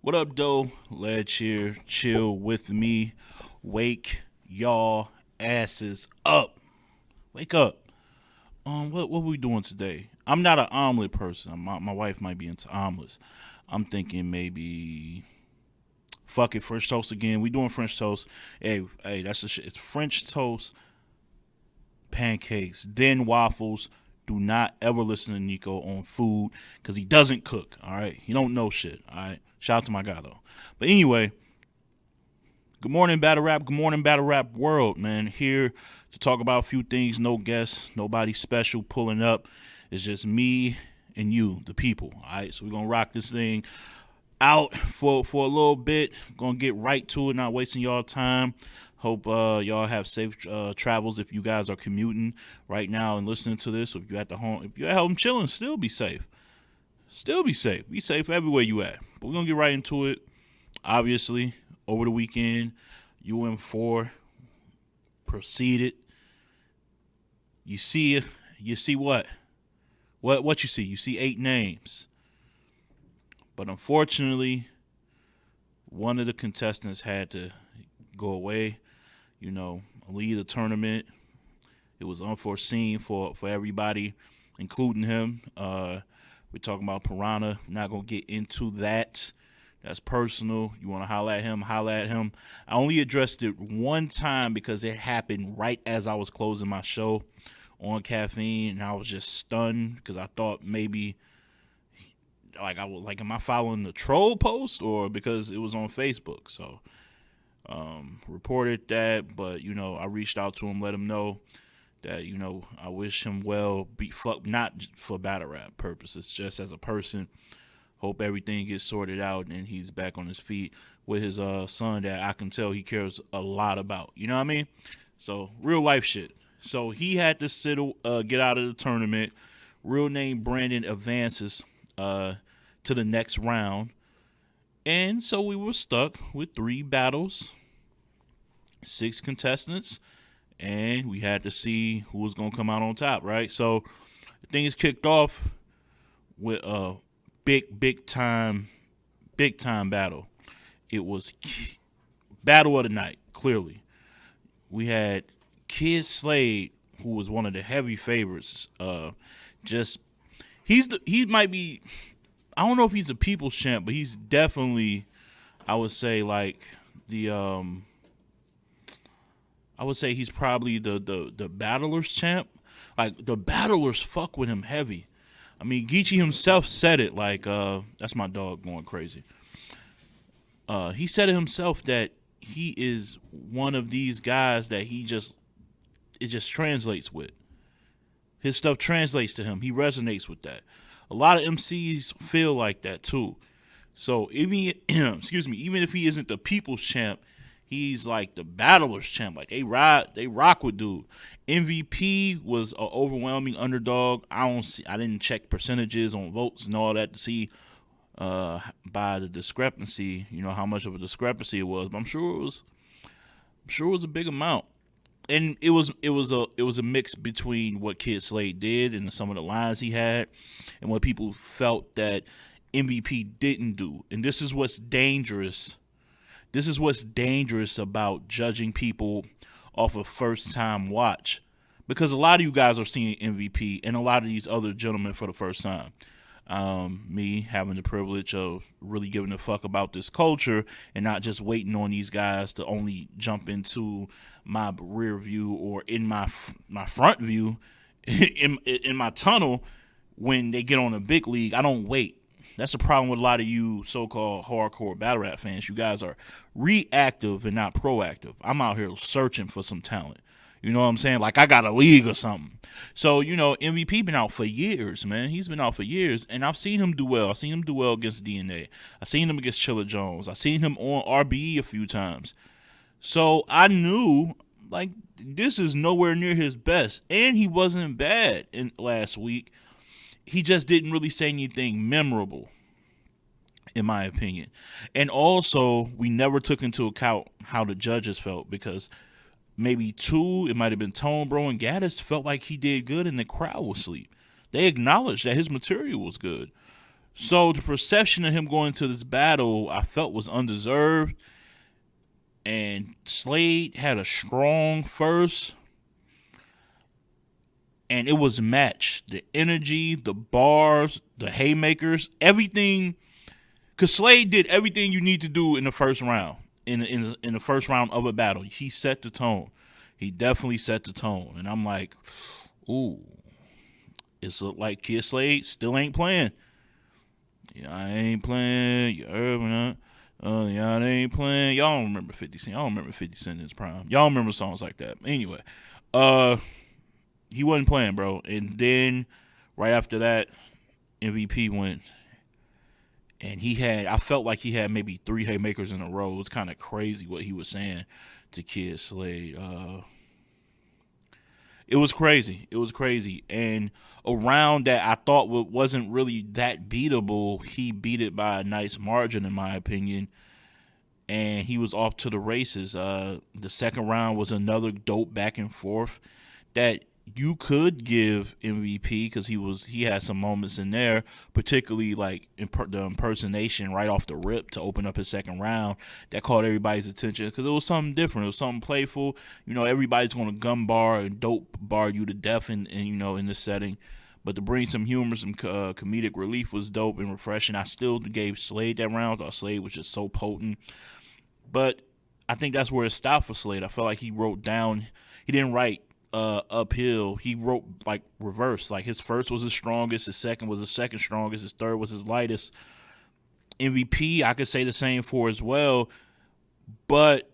What up, though? Let's here, chill with me. Wake y'all asses up. Wake up. What we doing today? I'm not an omelet person. My wife might be into omelets. I'm thinking maybe fuck it, French toast again. We doing French toast. Hey, that's the shit. It's French toast, pancakes, then waffles. Do not ever listen to Nico on food because he doesn't cook. All right, he don't know shit. All right, shout out to my guy though. But anyway, good morning, Battle Rap. Good morning, Battle Rap World, man. Here to talk about a few things. No guests, nobody special pulling up. It's just me and you, the people. All right, so we're gonna rock this thing out for a little bit. Gonna get right to it, not wasting y'all time. Hope y'all have safe travels if you guys are commuting right now and listening to this. If you're at the home, if you're at home chilling, still be safe. Still be safe. Be safe everywhere you at. But we're gonna get right into it. Obviously, over the weekend, UM4 proceeded. You see what? What you see? You see 8 names. But unfortunately, one of the contestants had to go away, leave the tournament. It was unforeseen for everybody, including him. We're talking about Piranha. Not going to get into that. That's personal. You want to holler at him, holler at him. I only addressed it one time because it happened right as I was closing my show on caffeine, and I was just stunned because I thought maybe am I following the troll post or because it was on Facebook? So reported that, but I reached out to him, let him know that I wish him well. Not for battle rap purposes, just as a person. Hope everything gets sorted out and he's back on his feet with his son that I can tell he cares a lot about. You know what I mean? So real life shit. So he had to get out of the tournament. Real name Brandon advances to the next round. And so we were stuck with 3 battles, 6 contestants, and we had to see who was going to come out on top, right? So things kicked off with a big time battle. It was battle of the night, clearly. We had Kid Slade, who was one of the heavy favorites. He might be, I don't know if he's a people's champ, but he's definitely, I would say, like the I would say he's probably the battlers champ. Like the battlers fuck with him heavy. I mean, Geechee himself said it. Like that's my dog going crazy. He said it himself that he is one of these guys that it just translates with. His stuff translates to him. He resonates with that. A lot of MCs feel like that too. So even excuse me, even if he isn't the people's champ, he's like the battlers champ. Like they rock with dude. MVP was an overwhelming underdog. I didn't check percentages on votes and all that to see by the discrepancy, how much of a discrepancy it was. But I'm sure it was a big amount. And it was a mix between what Kid Slade did and some of the lines he had and what people felt that MVP didn't do. And this is what's dangerous. This is what's dangerous about judging people off a first time watch. Because a lot of you guys are seeing MVP and a lot of these other gentlemen for the first time. Me having the privilege of really giving a fuck about this culture and not just waiting on these guys to only jump into my rear view or in my front view in my tunnel when they get on a big league. I don't wait. That's the problem with a lot of you so-called hardcore battle rap fans. You guys are reactive and not proactive. I'm out here searching for some talent. You know what I'm saying? Like I got a league or something. So, MVP been out for years, man. He's been out for years. And I've seen him do well. I've seen him do well against DNA. I've seen him against Chilla Jones. I've seen him on RBE a few times. So I knew, like, this is nowhere near his best. And he wasn't bad in last week. He just didn't really say anything memorable, in my opinion. And also, we never took into account how the judges felt because maybe 2, it might have been Tone Bro and Gaddis felt like he did good and the crowd was asleep. They acknowledged that his material was good. So the perception of him going into this battle, I felt was undeserved. And Slade had a strong first, and it was matched. The energy, the bars, the haymakers, everything. Because Slade did everything you need to do in the first round. In the first round of a battle, he set the tone. He definitely set the tone, and I'm like, ooh, it's like Kid Slade still ain't playing. Yeah, I ain't playing. You heard me, huh? Y'all ain't playing. Y'all don't remember 50 Cent. Y'all don't remember 50 Cent in his prime. Y'all remember songs like that. Anyway, uh, he wasn't playing, bro. And then right after that, MVP went, and I felt like he had maybe 3 haymakers in a row. It's kind of crazy what he was saying to Kid Slade. It was crazy. It was crazy. And around that I thought wasn't really that beatable, he beat it by a nice margin, in my opinion. And he was off to the races. The second round was another dope back and forth that you could give MVP because he had some moments in there, particularly like the impersonation right off the rip to open up his second round that caught everybody's attention because it was something different. It was something playful. Everybody's going to gun bar and dope bar you to death in this setting. But to bring some humor, some comedic relief was dope and refreshing. I still gave Slade that round. I thought Slade was just so potent. But I think that's where it stopped for Slade. I felt like he wrote down. He didn't write uphill. He wrote like reverse. Like his first was his strongest, his second was his second strongest, his third was his lightest. MVP, I could say the same for as well, but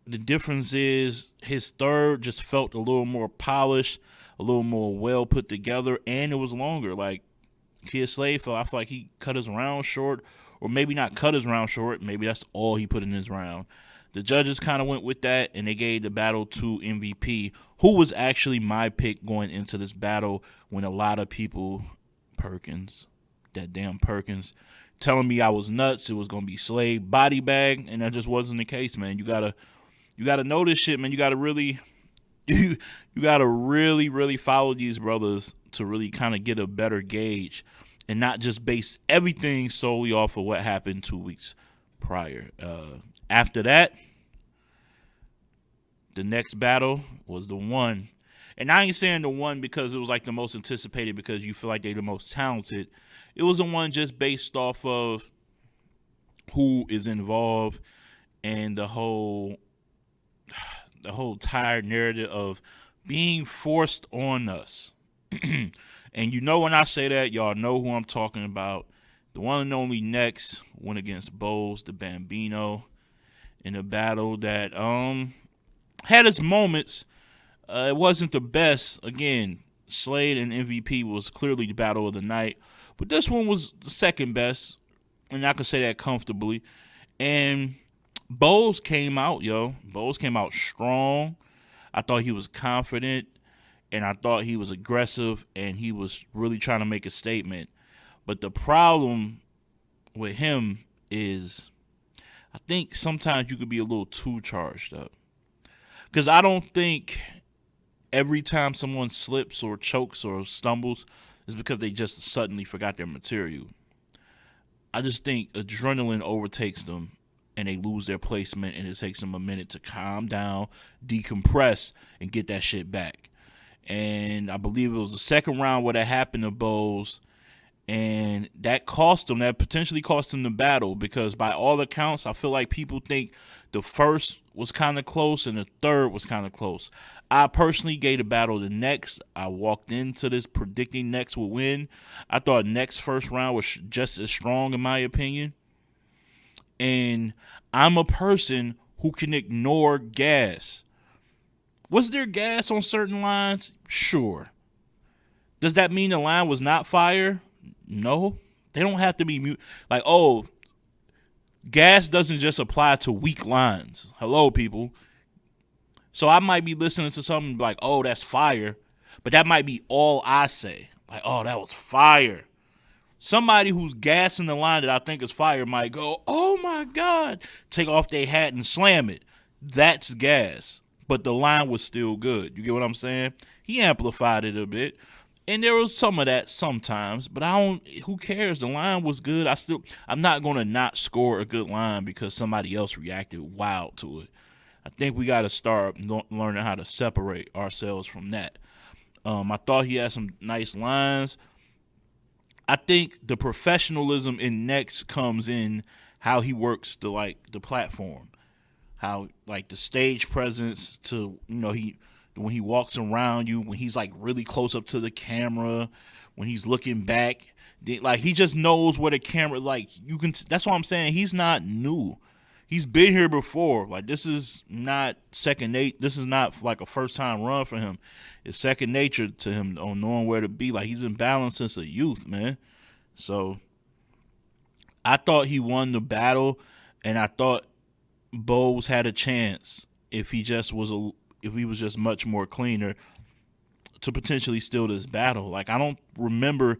the difference is his third just felt a little more polished, a little more well put together, and it was longer. Like Kid Slade I feel like he cut his round short, or maybe not cut his round short. Maybe that's all he put in his round. The judges kind of went with that, and they gave the battle to MVP, who was actually my pick going into this battle when a lot of people, that damn Perkins, telling me I was nuts. It was going to be Slade body bag, and that just wasn't the case, man. You gotta know this shit, man. You gotta really, you gotta really follow these brothers to really kind of get a better gauge, and not just base everything solely off of what happened 2 weeks prior. After that, the next battle was the one. And I ain't saying the one because it was like the most anticipated because you feel like they're the most talented. It was the one just based off of who is involved and the whole tired narrative of being forced on us. And when I say that, y'all know who I'm talking about. The one and only Next went against Bowles, the Bambino, in a battle that had its moments. It wasn't the best. Again, Slade and MVP was clearly the battle of the night, but this one was the second best, and I can say that comfortably. And Bowles came out, Bowles came out strong. I thought he was confident, and I thought he was aggressive, and he was really trying to make a statement. But the problem with him is I think sometimes you could be a little too charged up. Because I don't think every time someone slips or chokes or stumbles is because they just suddenly forgot their material. I just think adrenaline overtakes them and they lose their placement, and it takes them a minute to calm down, decompress, and get that shit back. And I believe it was the second round where that happened to Bowles, and that potentially cost him the battle, because by all accounts, I feel like people think the first was kind of close and the third was kind of close. I personally gave the battle to Next. I walked into this predicting Next would win. I thought Next first round was just as strong, in my opinion. And I'm a person who can ignore gas. Was there gas on certain lines? Sure. Does that mean the line was not fire? No. They don't have to be like, oh, gas doesn't just apply to weak lines. Hello, people. So I might be listening to something like, oh, that's fire. But that might be all I say. Like, oh, that was fire. Somebody who's gassing the line that I think is fire might go, oh my God, take off their hat and slam it. That's gas. But the line was still good. You get what I'm saying? He amplified it a bit. And there was some of that sometimes, but I don't. Who cares? The line was good. I'm not gonna not score a good line because somebody else reacted wild to it. I think we got to start learning how to separate ourselves from that. I thought he had some nice lines. I think the professionalism in Next comes in how he works the platform, how like the stage presence to he when he walks around you, when he's like really close up to the camera, when he's looking back, like he just knows where the camera like you can. That's what I'm saying. He's not new. He's been here before. Like this is not second nature. This is not like a first time run for him. It's second nature to him on knowing where to be. Like he's been balanced since a youth, man. So I thought he won the battle, and I thought Bowles had a chance if he was just much more cleaner to potentially steal this battle. Like I don't remember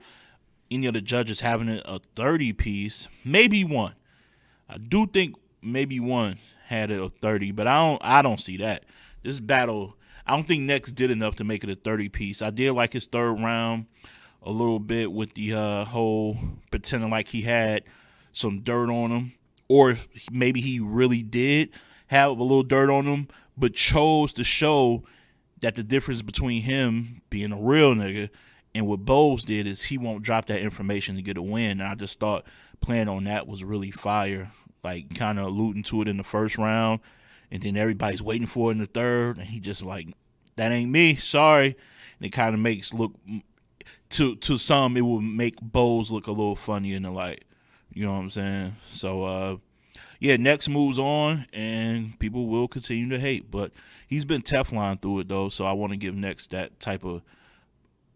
any of the judges having a 30 piece. Maybe one. I do think maybe one had a 30, but I don't see that. This battle, I don't think Next did enough to make it a 30 piece. I did like his third round a little bit with the whole pretending like he had some dirt on him, or maybe he really did have a little dirt on him, but chose to show that the difference between him being a real nigga and what Bowles did is he won't drop that information to get a win. And I just thought playing on that was really fire, like kind of alluding to it in the first round, and then everybody's waiting for it in the third, and he just like, that ain't me, sorry. And it kind of makes look to some, it will make Bowles look a little funny in the light. You know what I'm saying? So yeah, Next moves on, and people will continue to hate, but he's been Teflon through it though. So I want to give Next that type of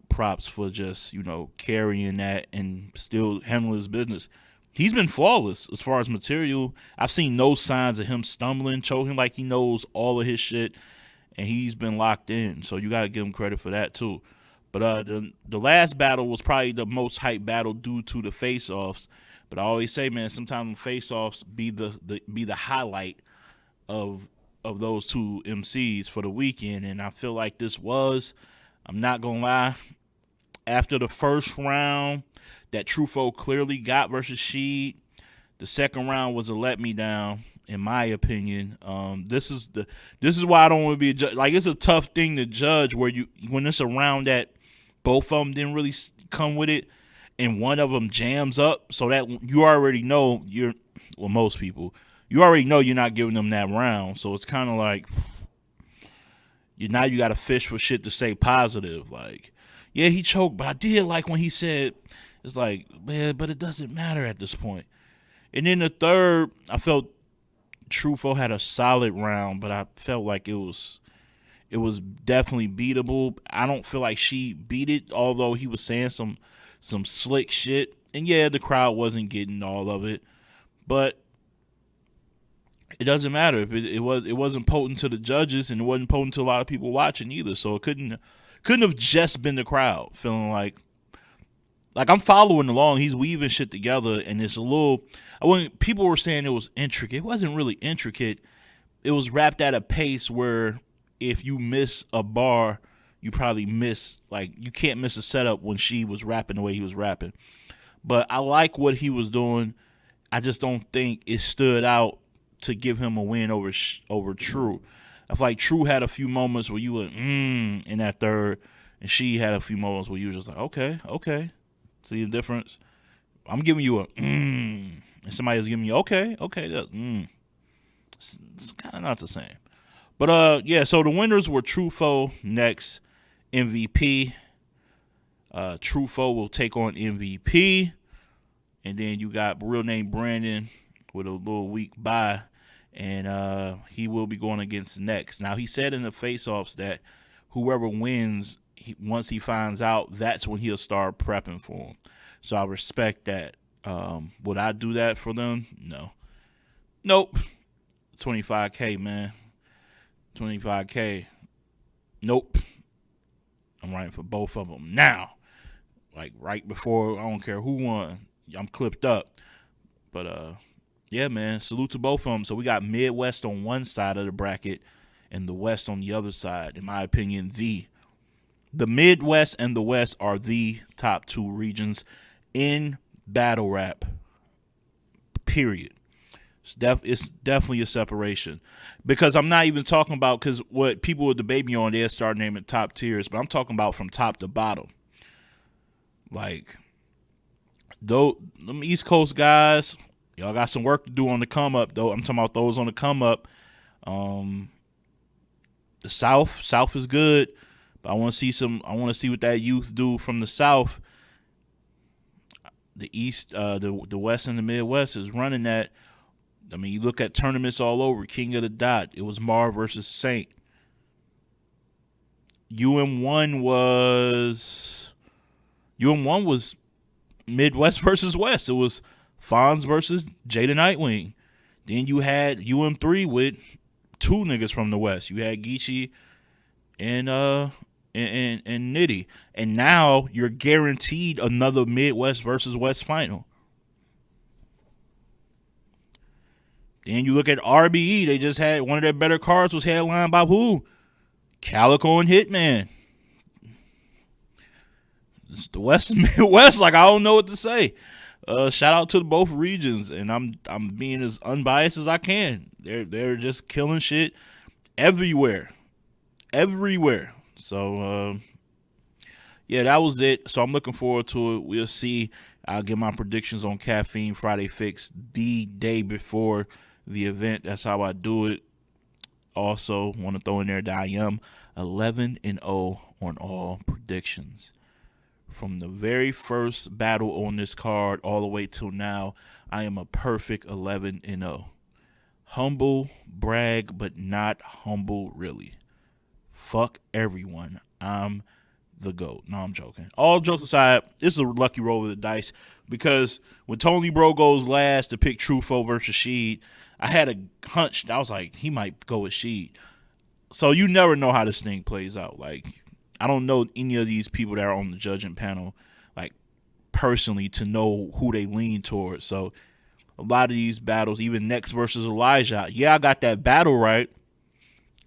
props for just carrying that and still handling his business. He's been flawless as far as material. I've seen no signs of him stumbling, choking. Like he knows all of his shit, and he's been locked in. So you got to give him credit for that too. But the last battle was probably the most hype battle due to the face-offs. But I always say, man, sometimes face-offs be the highlight of those two MCs for the weekend, and I feel like this was. I'm not gonna lie. After the first round that Truffaut clearly got versus Sheed, the second round was a let me down, in my opinion. This is why I don't want to be a judge. Like, it's a tough thing to judge when it's a round that both of them didn't really come with it, and one of them jams up, so that you already know most people, you already know you're not giving them that round. So it's kind of like you got to fish for shit to say positive. Like, yeah, he choked, but I did like when he said, it's like, man, but it doesn't matter at this point. And then the third, I felt Truffaut had a solid round, but I felt like it was definitely beatable. I don't feel like she beat it, although he was saying some slick shit. And yeah, the crowd wasn't getting all of it, but it doesn't matter if it wasn't potent to the judges, and it wasn't potent to a lot of people watching either. So it couldn't have just been the crowd feeling like I'm following along. He's weaving shit together, and it's a little. People were saying it was intricate. It wasn't really intricate. It was rapped at a pace where if you miss a bar, you probably miss, like, you can't miss a setup when she was rapping the way he was rapping. But I like what he was doing. I just don't think it stood out to give him a win over True. I feel like True had a few moments where you were in that third, and she had a few moments where you were just like, okay. See the difference? I'm giving you a and somebody else giving you okay. It's kind of not the same. But yeah, so the winners were Truffaut, Next, MVP. Truffaut will take on MVP. And then you got real name Brandon with a little week bye. And he will be going against Next. Now, he said in the face-offs that whoever wins, once he finds out, that's when he'll start prepping for him. So I respect that. Would I do that for them? No. Nope. 25K, man. 25K. Nope. I'm writing for both of them now. Like right before, I don't care who won. I'm clipped up. But yeah, man, salute to both of them. So we got Midwest on one side of the bracket and the West on the other side. In my opinion, the The Midwest and the West are the top two regions in battle rap. Period. It's definitely a separation, because I'm not even talking about, because what people would debate me on, they'll start naming top tiers, but I'm talking about from top to bottom. Like, though, them East Coast guys, y'all got some work to do on the come up. Though I'm talking about those on the come up. The South is good, but I want to see some. I want to see what that youth do from the South. The East, the West and the Midwest is running that. I mean, you look at tournaments all over. King of the Dot. It was Mar versus Saint. UM1 was Midwest versus West. It was Fonz versus Jada Nightwing. Then you had UM3 with two niggas from the West. You had Geechee and Nitty. And now you're guaranteed another Midwest versus West final. Then you look at RBE. They just had one of their better cards was headlined by who? Calico and Hitman. It's the West and Midwest. Like, I don't know what to say. Shout out to both regions, and I'm being as unbiased as I can. They're just killing shit everywhere. So yeah, that was it. So I'm looking forward to it. We'll see. I'll get my predictions on Caffeine Friday Fix the day before the event. That's how I do it. Also, want to throw in there that I am 11-0 on all predictions. From the very first battle on this card all the way till now, I am a perfect 11-0. Humble brag, but not humble really. Fuck everyone. I'm the GOAT. No, I'm joking. All jokes aside, this is a lucky roll of the dice, because when Tony Bro goes last to pick Trufo versus Sheed, I had a hunch. I was like, he might go with Sheed. So you never know how this thing plays out. Like, I don't know any of these people that are on the judging panel, like, personally, to know who they lean towards. So a lot of these battles, even Next versus Elijah, yeah, I got that battle right,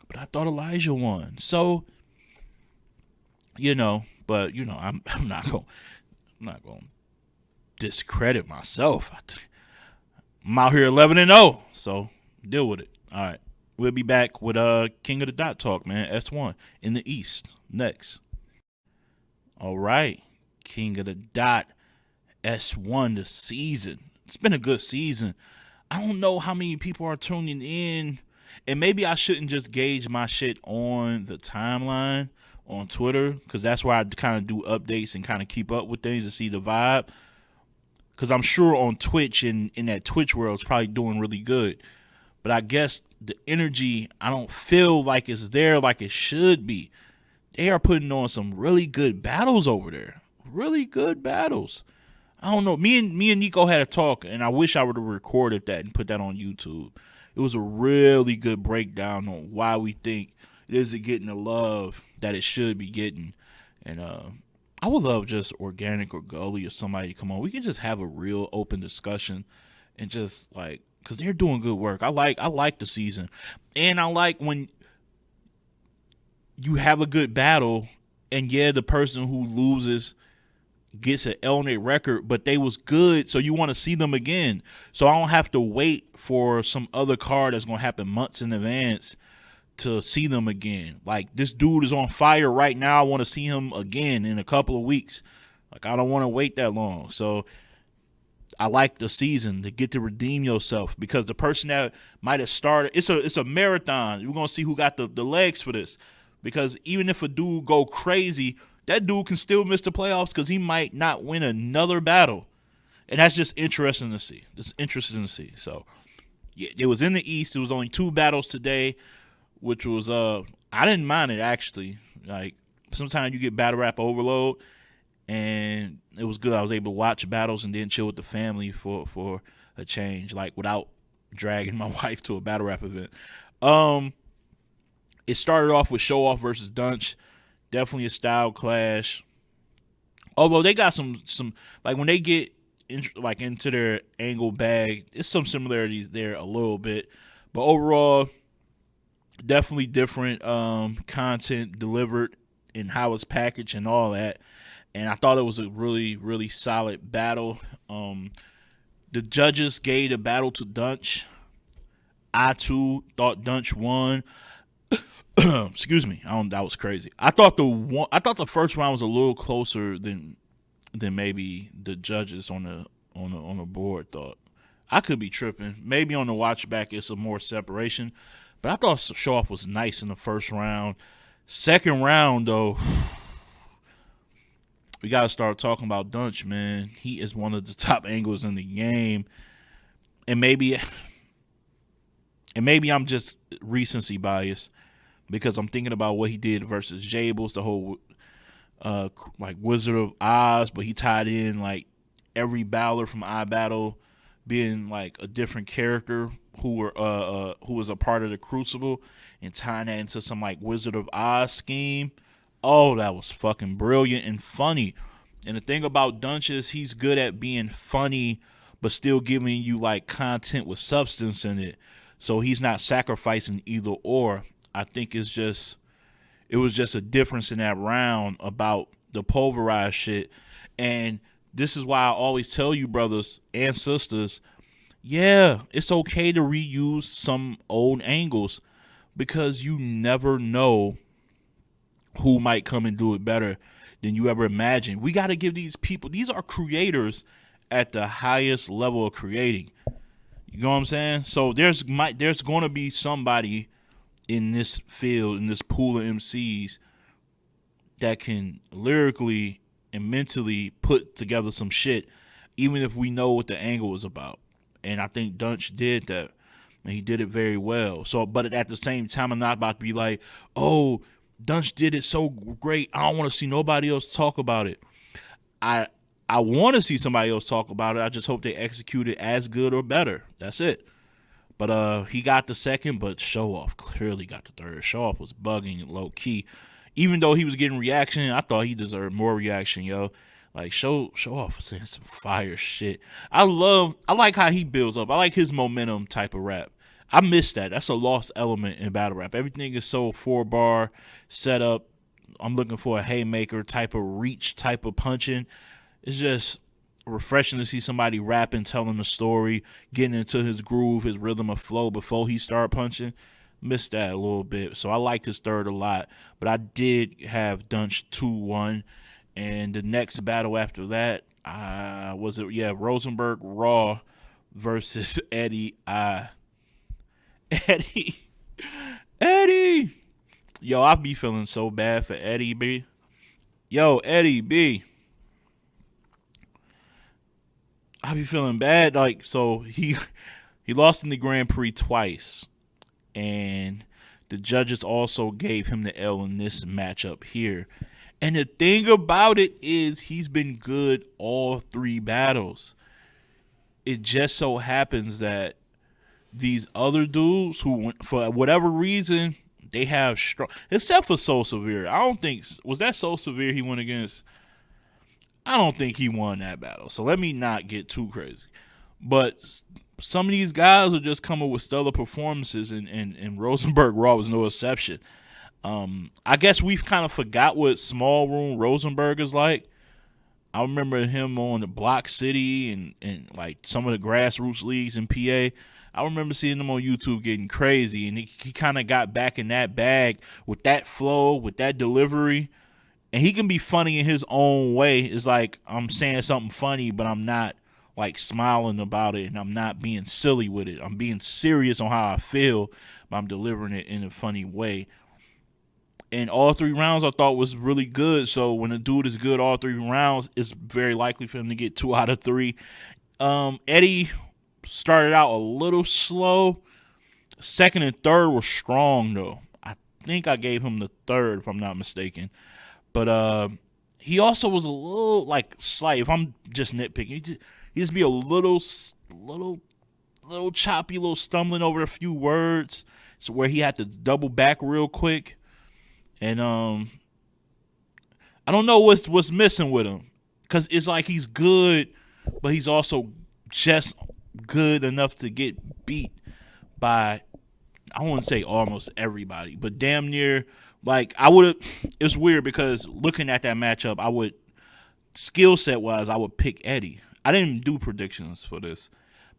but I thought Elijah won. So, I'm not going to discredit myself. I'm out here 11-0, so deal with it. All right, we'll be back with King of the Dot talk, man. S1 in the East next. All right, King of the Dot S1 this season. It's been a good season. I don't know how many people are tuning in, and maybe I shouldn't just gauge my shit on the timeline on Twitter, because that's where I kind of do updates and kind of keep up with things and see the vibe. Because I'm sure on Twitch and in that Twitch world, it's probably doing really good. But I guess the energy, I don't feel like it's there like it should be. They are putting on some really good battles over there. Really good battles. I don't know. Me and Nico had a talk, and I wish I would have recorded that and put that on YouTube. It was a really good breakdown on why we think it isn't getting the love that it should be getting. And I would love just Organic or Gully or somebody to come on. We can just have a real open discussion and just, like, because they're doing good work. I like the season. And I like when you have a good battle and, yeah, the person who loses gets an L-Nate record, but they was good, so you want to see them again. So I don't have to wait for some other card that's going to happen months in advance to see them again. Like, this dude is on fire right now. I want to see him again in a couple of weeks. Like, I don't want to wait that long. So I like the season to get to redeem yourself, because the person that might have started, it's a marathon. We're going to see who got the legs for this, because even if a dude go crazy, that dude can still miss the playoffs because he might not win another battle. And that's just interesting to see. It's interesting to see. So, yeah, it was in the East. It was only 2 battles today, which was I didn't mind it, actually. Like, sometimes you get battle rap overload, and it was good. I was able to watch battles and then chill with the family for a change, like, without dragging my wife to a battle rap event. It started off with Show Off versus Dunch. Definitely a style clash. Although they got some like, when they get into their angle bag, there's some similarities there a little bit, but overall, definitely different content delivered and how it's packaged and all that. And I thought it was a really, really solid battle. The judges gave the battle to Dunch. I too thought Dunch won. Excuse me. That was crazy. I thought the first round was a little closer than maybe the judges on the board thought. I could be tripping. Maybe on the watch back it's a more separation. But I thought Show Off was nice in the first round. Second round though, we gotta start talking about Dunch, man. He is one of the top angles in the game. And maybe I'm just recency bias because I'm thinking about what he did versus Jables, the whole like Wizard of Oz, but he tied in like every battler from iBattle being like a different character who was a part of the Crucible and tying that into some like Wizard of Oz scheme. Oh, that was fucking brilliant and funny. And the thing about Dunch is he's good at being funny but still giving you like content with substance in it. So he's not sacrificing either or. I think it was just a difference in that round about the pulverized shit. And this is why I always tell you, brothers and sisters, yeah, it's okay to reuse some old angles because you never know who might come and do it better than you ever imagined. We got to give these people, these are creators at the highest level of creating. You know what I'm saying? So there's going to be somebody in this field, in this pool of MCs that can lyrically and mentally put together some shit, even if we know what the angle is about. And I think Dunch did that, and he did it very well. So, but at the same time, I'm not about to be like, oh, Dunch did it so great, I don't want to see nobody else talk about it. I want to see somebody else talk about it. I just hope they execute it as good or better. That's it. But he got the second, but Show Off clearly got the third. Show Off was bugging low key. Even though he was getting reaction, I thought he deserved more reaction, yo. Like Show Off was saying some fire shit. I like how he builds up. I like his momentum type of rap. I miss that. That's a lost element in battle rap. Everything is so 4-bar set up. I'm looking for a haymaker type of reach, type of punching. It's just refreshing to see somebody rapping, telling the story, getting into his groove, his rhythm of flow before he start punching. Missed that a little bit. So I liked his third a lot. But I did have Dunch 2-1. And the next battle after that, Rosenberg Raw versus Eddie Eddie. Yo, I be feeling so bad for Eddie B. Yo, Eddie B. I be feeling bad. Like, so he lost in the Grand Prix twice. And the judges also gave him the L in this matchup here. And the thing about it is he's been good all three battles. It just so happens that these other dudes who, for whatever reason, they have strong, except for So Severe. I don't think, was that So Severe he went against? I don't think he won that battle. So let me not get too crazy. But some of these guys are just coming with stellar performances, and Rosenberg Raw was no exception. I guess we've kind of forgot what small room Rosenberg is like. I remember him on the Block City and like some of the grassroots leagues in PA. I remember seeing him on YouTube getting crazy, and he kind of got back in that bag with that flow, with that delivery. And he can be funny in his own way. It's like I'm saying something funny, but I'm not like smiling about it, and I'm not being silly with it. I'm being serious on how I feel, but I'm delivering it in a funny way. And all three rounds I thought was really good. So when a dude is good all three rounds, it's very likely for him to get 2 out of 3. Eddie started out a little slow. Second and third were strong, though. I think I gave him the third, if I'm not mistaken. But he also was a little, like, slight. If I'm just nitpicking, he just be a little choppy, a little stumbling over a few words. So where he had to double back real quick. And I don't know what's missing with him, because it's like he's good, but he's also just good enough to get beat by, I wouldn't say almost everybody, but damn near Like I would have. It's weird because looking at that matchup, I would skill set wise, I would pick Eddie. I didn't do predictions for this,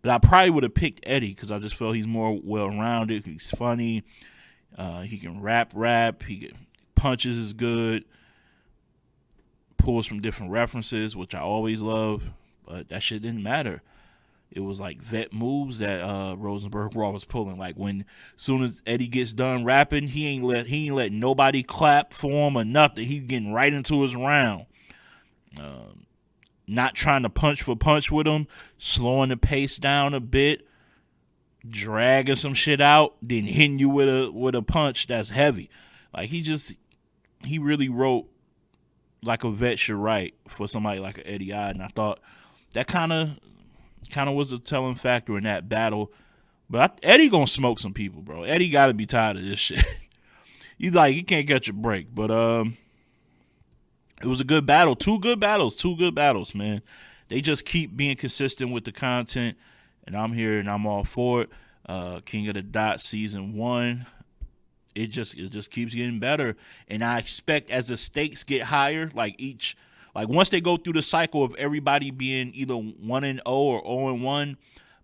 but I probably would have picked Eddie because I just felt he's more well rounded. He's funny. He can rap. He can, punches is good. Pulls from different references, which I always love. But that shit didn't matter. It was like vet moves that Rosenberg Raw was pulling. Like when soon as Eddie gets done rapping, he ain't let nobody clap for him or nothing. He getting right into his round. Not trying to punch for punch with him, slowing the pace down a bit, dragging some shit out, then hitting you with a punch that's heavy. Like he really wrote like a vet should write for somebody like an Eddie I, and I thought that kind of was a telling factor in that battle. But Eddie gonna smoke some people, bro. Eddie got to be tired of this shit. He can't catch a break. But it was a good battle. Two good battles, man. They just keep being consistent with the content, and I'm here and I'm all for it. King of the Dot season 1. It just keeps getting better, and I expect as the stakes get higher, like once they go through the cycle of everybody being either 1-0 or 0-1,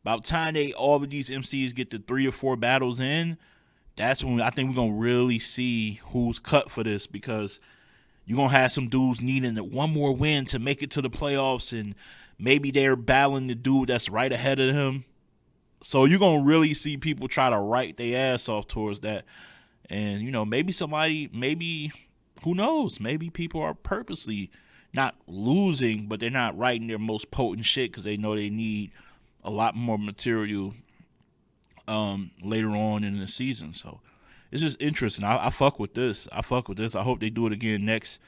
by the time all of these MCs get to 3 or 4 battles in, that's when I think we're gonna really see who's cut for this, because you're gonna have some dudes needing one more win to make it to the playoffs, and maybe they're battling the dude that's right ahead of him. So you're gonna really see people try to write their ass off towards that. And, maybe, who knows? Maybe people are purposely not losing, but they're not writing their most potent shit because they know they need a lot more material later on in the season. So it's just interesting. I fuck with this. I hope they do it again next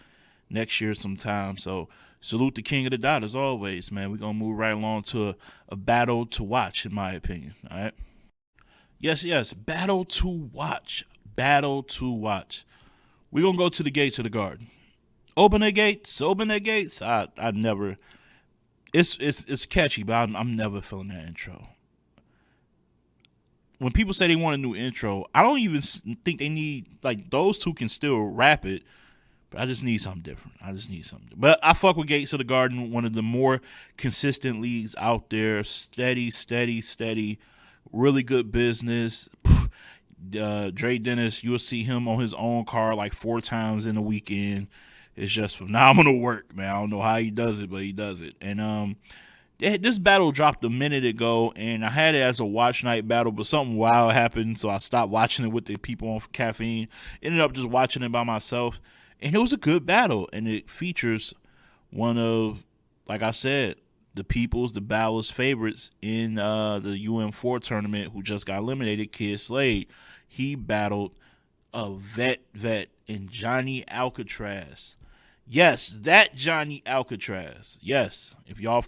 year sometime. So salute the King of the Dot as always, man. We're going to move right along to a battle to watch, in my opinion. All right. Yes. Battle to watch. We're going to go to the gates of the garden. Open the gates. I never. It's catchy, but I'm never feeling that intro. When people say they want a new intro, I don't even think they need, like, those two can still rap it, but I just need something different. But I fuck with Gates of the Garden, one of the more consistent leagues out there. Steady. Really good business. Dre Dennis, you'll see him on his own car like 4 times in a weekend. It's just phenomenal work, man. I don't know how he does it, but he does it. And this battle dropped a minute ago, and I had it as a watch night battle, but something wild happened, so I stopped watching it with the people on caffeine. Ended up just watching it by myself, and it was a good battle, and it features one of, like I said, the battler's favorites in the UM4 tournament, who just got eliminated, Kid Slade. He battled a vet in Johnny Alcatraz. Yes, that Johnny Alcatraz. Yes, if y'all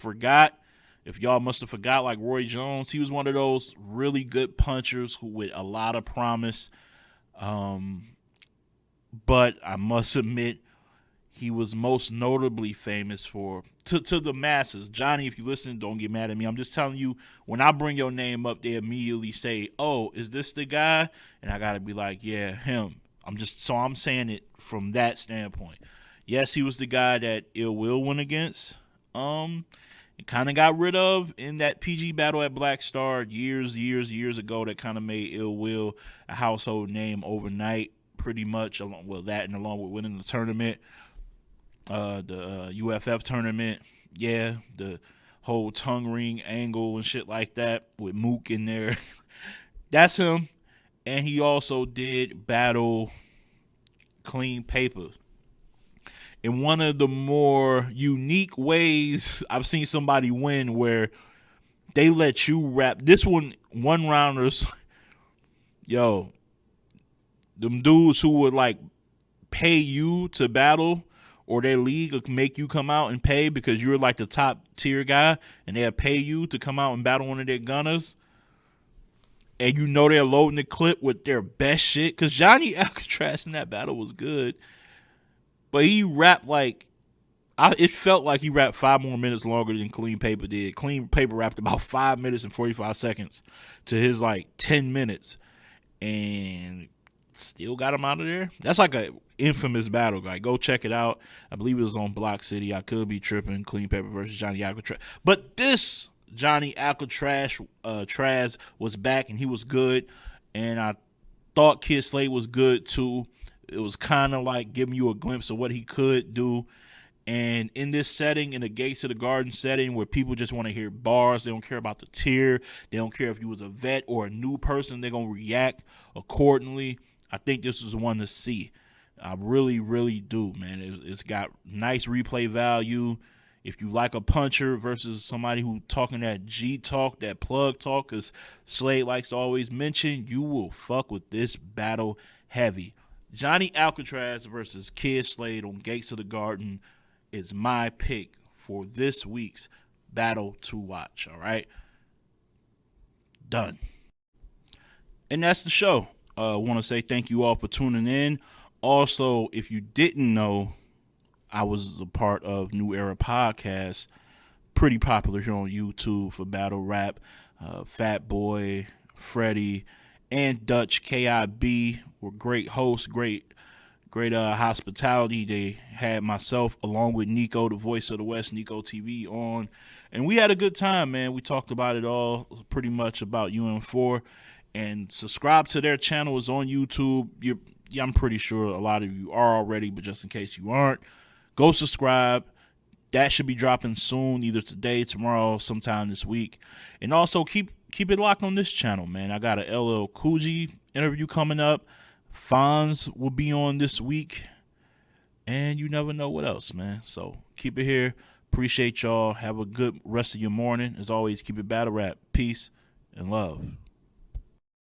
must have forgot, like Roy Jones, he was one of those really good punchers with a lot of promise. But I must admit, he was most notably famous for, to the masses. Johnny, if you listen, don't get mad at me. I'm just telling you, when I bring your name up, they immediately say, oh, is this the guy? And I got to be like, yeah, him. I'm saying it from that standpoint. Yes, he was the guy that Ill Will went against. And kind of got rid of in that PG battle at Black Star years ago, that kind of made Ill Will a household name overnight, pretty much, along with winning the tournament. The UFF tournament, the whole tongue ring angle and shit like that with Mook in there. That's him. And he also did battle Clean Paper in one of the more unique ways I've seen somebody win, where they let you rap. This one rounders, them dudes who would like pay you to battle, or their league would make you come out and pay because you're like the top tier guy, and they'll pay you to come out and battle one of their gunners. And they're loading the clip with their best shit. Because Johnny Alcatraz in that battle was good. But he rapped it felt like he rapped 5 more minutes longer than Clean Paper did. Clean Paper rapped about 5 minutes and 45 seconds to his 10 minutes. And still got him out of there. That's like a infamous battle, guy. Go check it out. I believe it was on Block City. I could be tripping. Clean Pepper versus Johnny Alcatraz. But this Johnny Alcatraz was back, and he was good. And I thought Kid Slade was good too. It was kind of like giving you a glimpse of what he could do. And in this setting, in the Gates of the Garden setting, where people just want to hear bars, they don't care about the tier, they don't care if you was a vet or a new person, they're going to react accordingly. I think this was one to see. I really, really do, man. It's got nice replay value. If you like a puncher versus somebody who talking that G talk, that plug talk, because Slade likes to always mention, you will fuck with this battle heavy. Johnny Alcatraz versus Kid Slade on Gates of the Garden is my pick for this week's battle to watch. All right, done. And that's the show. I want to say thank you all for tuning in. Also, if you didn't know, I was a part of New Era Podcast, pretty popular here on YouTube for battle rap. Fat Boy, Freddie, and Dutch KIB were great hosts, great hospitality. They had myself along with Nico, the voice of the West, Nico TV, on, and we had a good time, man. We talked about it all, pretty much about UM4. And subscribe to their channel. Is on YouTube. I'm pretty sure a lot of you are already, but just in case you aren't, go subscribe. That should be dropping soon, either today, tomorrow, sometime this week. And also keep it locked on this channel, man. I got a LL Cool J interview coming up. Fonz will be on this week, and you never know what else, man. So keep it here. Appreciate y'all. Have a good rest of your morning. As always, keep it battle rap. Peace and love.